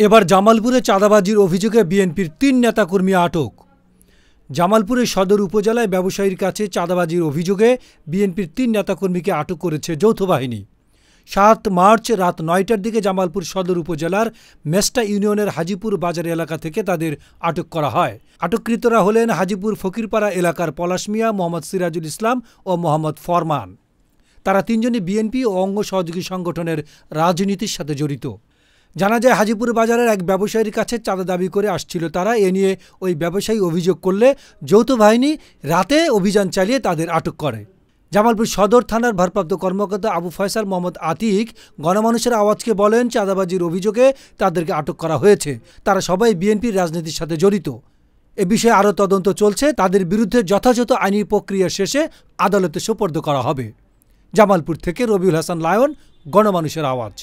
এবার জামালপুরে চাঁদাবাজির অভিযোগে বিএনপির ৩ নেতাকর্মী আটক। জামালপুরের সদর উপজেলায় ব্যবসায়ীর কাছে চাঁদাবাজির অভিযোগে বিএনপির ৩ নেতাকর্মীকে আটক করেছে যৌথ বাহিনী। ৭ মার্চ রাত ৯টার দিকে জামালপুর সদর উপজেলার মেস্টা ইউনিয়নের হাজিপুর বাজার এলাকা থেকে তাদের আটক করা হয়। আটককৃতরা হলেন হাজিপুর ফকিরপাড়া এলাকার পলাশ মিয়া, মোহাম্মদ সিরাজুল ইসলাম ও মোহাম্মদ ফরমান। তারা ৩ জনই বিএনপি ও অঙ্গ সহযোগী সংগঠনের রাজনীতির সাথে জড়িত। জানা যায়, হাজিপুর বাজারের এক ব্যবসায়ীর কাছে চাঁদা দাবি করে আসছিল তারা। এ নিয়ে ওই ব্যবসায়ী অভিযোগ করলে যৌথ বাহিনী রাতে অভিযান চালিয়ে তাদের আটক করে। জামালপুর সদর থানার ভারপ্রাপ্ত কর্মকর্তা আবু ফয়সাল মোহাম্মদ আতিক গণমানুষের আওয়াজকে বলেন, চাঁদাবাজির অভিযোগে তাদেরকে আটক করা হয়েছে। তারা সবাই বিএনপির রাজনীতির সাথে জড়িত। এ বিষয়ে আরও তদন্ত চলছে। তাদের বিরুদ্ধে যথাযথ আইনি প্রক্রিয়া শেষে আদালতে সোপর্দ করা হবে। জামালপুর থেকে রবিউল হাসান লায়ন, গণমানুষের আওয়াজ।